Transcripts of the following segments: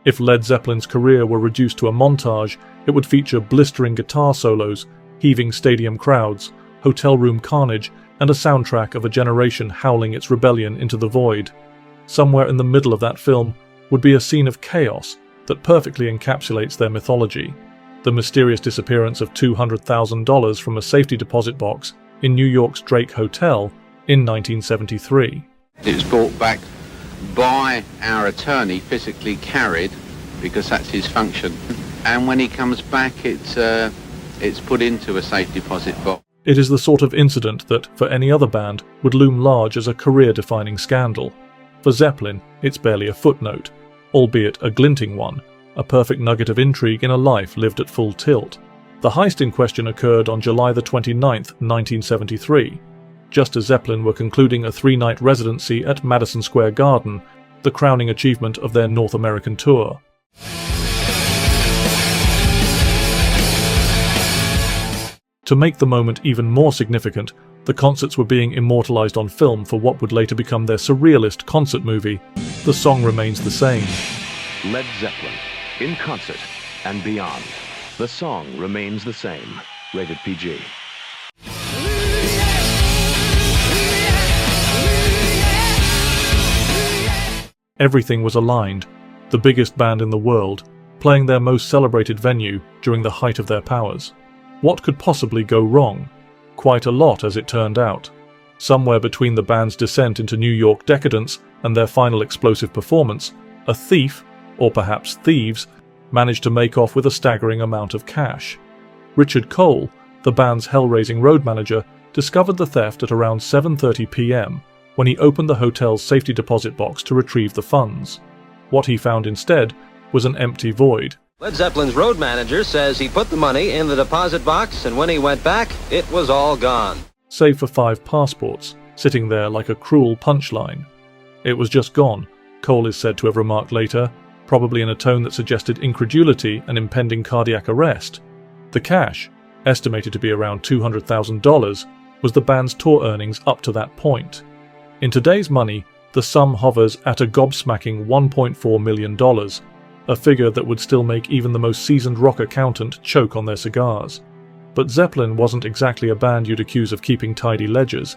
If Led Zeppelin's career were reduced to a montage, it would feature blistering guitar solos, heaving stadium crowds, hotel room carnage, and a soundtrack of a generation howling its rebellion into the void. Somewhere in the middle of that film would be a scene of chaos that perfectly encapsulates their mythology: the mysterious disappearance of $200,000 from a safety deposit box in New York's Drake Hotel in 1973. It was brought back by our attorney, physically carried, because that's his function. And when he comes back, it's put into a safe deposit box. It is the sort of incident that, for any other band, would loom large as a career-defining scandal. For Zeppelin, it's barely a footnote, albeit a glinting one, a perfect nugget of intrigue in a life lived at full tilt. The heist in question occurred on July the 29th, 1973, just as Zeppelin were concluding a 3-night residency at Madison Square Garden, the crowning achievement of their North American tour. To make the moment even more significant, the concerts were being immortalized on film for what would later become their surrealist concert movie. The song remains the same. Led Zeppelin, in concert and beyond. The song remains the same. Rated PG. Everything was aligned. The biggest band in the world, playing their most celebrated venue during the height of their powers. What could possibly go wrong? Quite a lot, as it turned out. Somewhere between the band's descent into New York decadence and their final explosive performance, a thief, or perhaps thieves, managed to make off with a staggering amount of cash. Richard Cole, the band's hell-raising road manager, discovered the theft at around 7:30 p.m. when he opened the hotel's safety deposit box to retrieve the funds. What he found instead was an empty void. Led Zeppelin's road manager says he put the money in the deposit box, and when he went back, it was all gone. Save for 5 passports, sitting there like a cruel punchline. It was just gone, Cole is said to have remarked later, probably in a tone that suggested incredulity and impending cardiac arrest. The cash, estimated to be around $200,000, was the band's tour earnings up to that point. In today's money, the sum hovers at a gobsmacking $1.4 million, a figure that would still make even the most seasoned rock accountant choke on their cigars. But Zeppelin wasn't exactly a band you'd accuse of keeping tidy ledgers.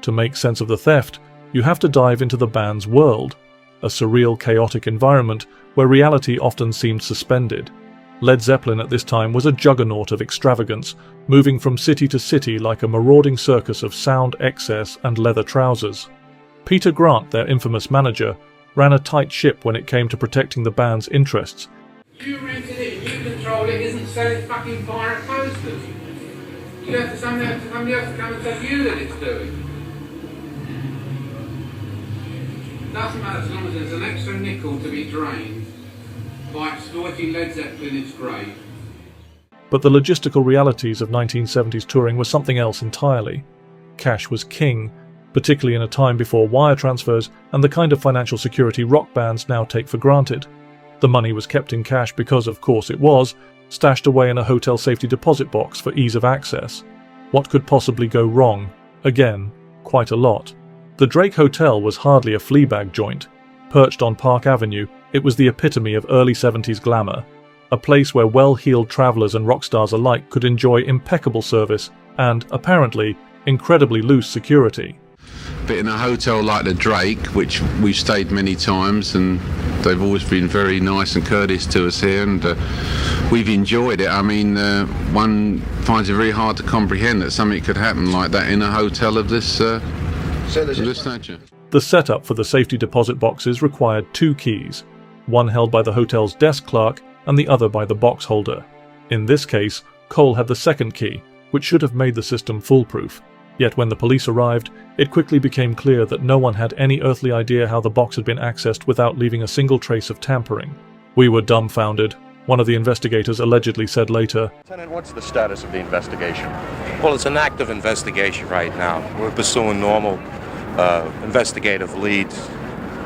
To make sense of the theft, you have to dive into the band's world, a surreal, chaotic environment where reality often seemed suspended. Led Zeppelin at this time was a juggernaut of extravagance, moving from city to city like a marauding circus of sound excess and leather trousers. Peter Grant, their infamous manager, ran a tight ship when it came to protecting the band's interests. You rented it, you control it, isn't selling fucking pirate posters. You have to somebody else to come and tell you that it's doing. Doesn't matter as long as there's an extra nickel to be drained. By exploiting Led Zeppelin, it's great. But the logistical realities of 1970s touring were something else entirely. Cash was king, particularly in a time before wire transfers and the kind of financial security rock bands now take for granted. The money was kept in cash because, of course it was, stashed away in a hotel safety deposit box for ease of access. What could possibly go wrong? Again, quite a lot. The Drake Hotel was hardly a fleabag joint. Perched on Park Avenue, it was the epitome of early 70s glamour, a place where well-heeled travelers and rock stars alike could enjoy impeccable service and, apparently, incredibly loose security. But in a hotel like the Drake, which we've stayed many times, and they've always been very nice and courteous to us here, and we've enjoyed it. I mean, one finds it very hard to comprehend that something could happen like that in a hotel of this stature. The setup for the safety deposit boxes required 2 keys, one held by the hotel's desk clerk and the other by the box holder. In this case, Cole had the second key, which should have made the system foolproof. Yet when the police arrived, it quickly became clear that no one had any earthly idea how the box had been accessed without leaving a single trace of tampering. "We were dumbfounded," one of the investigators allegedly said later. Lieutenant, what's the status of the investigation? Well, it's an active investigation right now. We're pursuing normal investigative leads,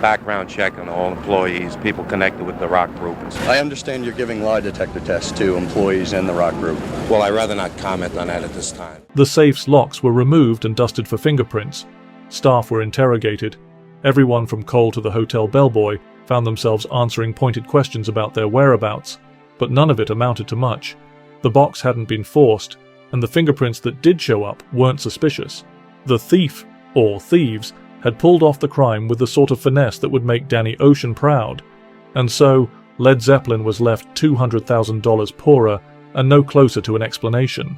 background check on all employees, people connected with the rock group. I understand you're giving lie detector tests to employees in the rock group. Well, I'd rather not comment on that at this time. The safe's locks were removed and dusted for fingerprints. Staff were interrogated. Everyone from Cole to the hotel bellboy found themselves answering pointed questions about their whereabouts, but none of it amounted to much. The box hadn't been forced, and the fingerprints that did show up weren't suspicious. The thief, or thieves, had pulled off the crime with the sort of finesse that would make Danny Ocean proud. And so, Led Zeppelin was left $200,000 poorer and no closer to an explanation.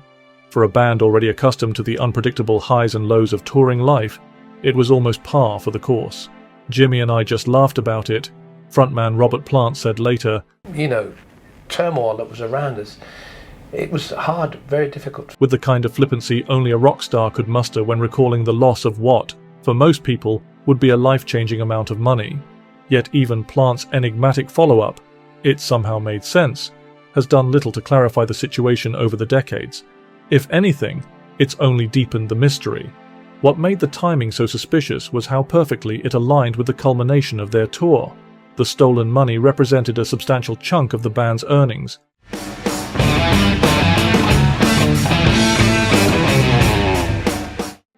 For a band already accustomed to the unpredictable highs and lows of touring life, it was almost par for the course. Jimmy and I just laughed about it. Frontman Robert Plant said later, Turmoil that was around us. It was hard, very difficult. With the kind of flippancy only a rock star could muster when recalling the loss of what, for most people, would be a life-changing amount of money. Yet even Plant's enigmatic follow-up, "It somehow made sense," has done little to clarify the situation over the decades. If anything, it's only deepened the mystery. What made the timing so suspicious was how perfectly it aligned with the culmination of their tour. The stolen money represented a substantial chunk of the band's earnings.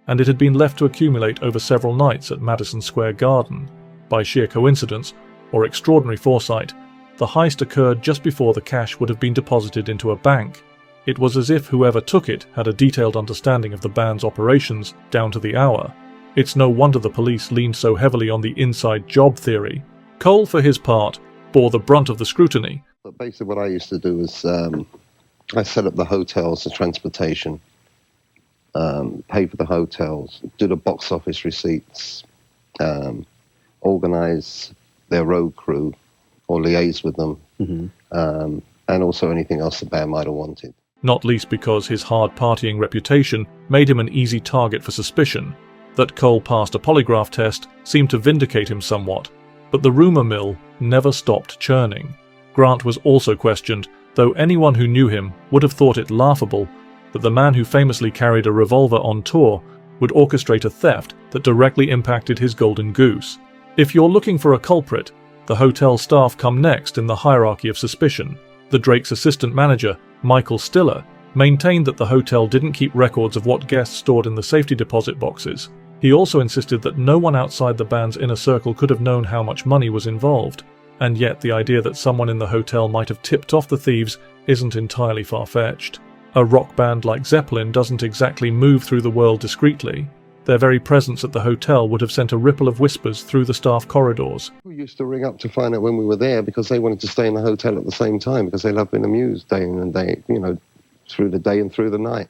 And it had been left to accumulate over several nights at Madison Square Garden. By sheer coincidence, or extraordinary foresight, the heist occurred just before the cash would have been deposited into a bank. It was as if whoever took it had a detailed understanding of the band's operations down to the hour. It's no wonder the police leaned so heavily on the inside job theory. Cole, for his part, bore the brunt of the scrutiny. But basically what I used to do is I set up the hotels, the transportation, pay for the hotels, do the box office receipts, organize their road crew or liaise with them, and also anything else the band might have wanted. Not least because his hard-partying reputation made him an easy target for suspicion. That Cole passed a polygraph test seemed to vindicate him somewhat, but the rumour mill never stopped churning. Grant was also questioned, though anyone who knew him would have thought it laughable that the man who famously carried a revolver on tour would orchestrate a theft that directly impacted his golden goose. If you're looking for a culprit, the hotel staff come next in the hierarchy of suspicion. The Drake's assistant manager, Michael Stiller, maintained that the hotel didn't keep records of what guests stored in the safety deposit boxes. He also insisted that no one outside the band's inner circle could have known how much money was involved. And yet the idea that someone in the hotel might have tipped off the thieves isn't entirely far-fetched. A rock band like Zeppelin doesn't exactly move through the world discreetly. Their very presence at the hotel would have sent a ripple of whispers through the staff corridors. We used to ring up to find out when we were there because they wanted to stay in the hotel at the same time because they love being amused day in and day, through the day and through the night.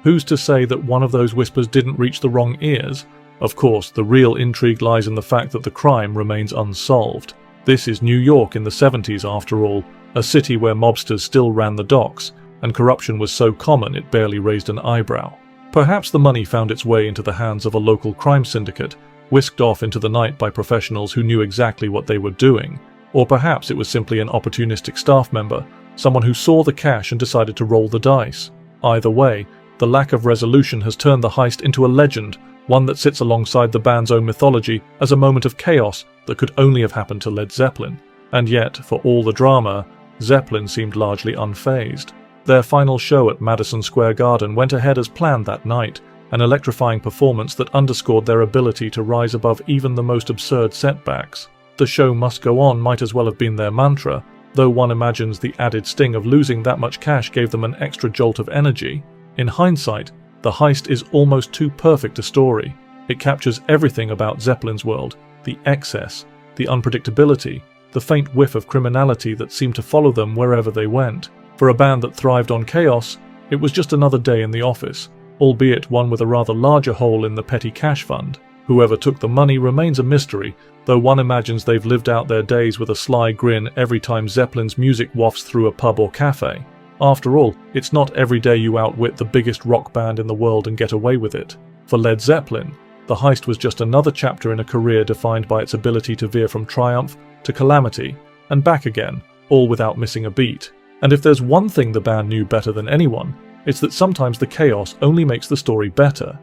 Who's to say that one of those whispers didn't reach the wrong ears? Of course, the real intrigue lies in the fact that the crime remains unsolved. This is New York in the 70s after all, a city where mobsters still ran the docks, and corruption was so common it barely raised an eyebrow. Perhaps the money found its way into the hands of a local crime syndicate, whisked off into the night by professionals who knew exactly what they were doing. Or perhaps it was simply an opportunistic staff member, someone who saw the cash and decided to roll the dice. Either way, the lack of resolution has turned the heist into a legend, one that sits alongside the band's own mythology as a moment of chaos that could only have happened to Led Zeppelin. And yet, for all the drama, Zeppelin seemed largely unfazed. Their final show at Madison Square Garden went ahead as planned that night, an electrifying performance that underscored their ability to rise above even the most absurd setbacks. The show must go on might as well have been their mantra, though one imagines the added sting of losing that much cash gave them an extra jolt of energy. In hindsight, the heist is almost too perfect a story. It captures everything about Zeppelin's world, the excess, the unpredictability, the faint whiff of criminality that seemed to follow them wherever they went. For a band that thrived on chaos, it was just another day in the office, albeit one with a rather larger hole in the petty cash fund. Whoever took the money remains a mystery, though one imagines they've lived out their days with a sly grin every time Zeppelin's music wafts through a pub or cafe. After all, it's not every day you outwit the biggest rock band in the world and get away with it. For Led Zeppelin, the heist was just another chapter in a career defined by its ability to veer from triumph to calamity, and back again, all without missing a beat. And if there's one thing the band knew better than anyone, it's that sometimes the chaos only makes the story better.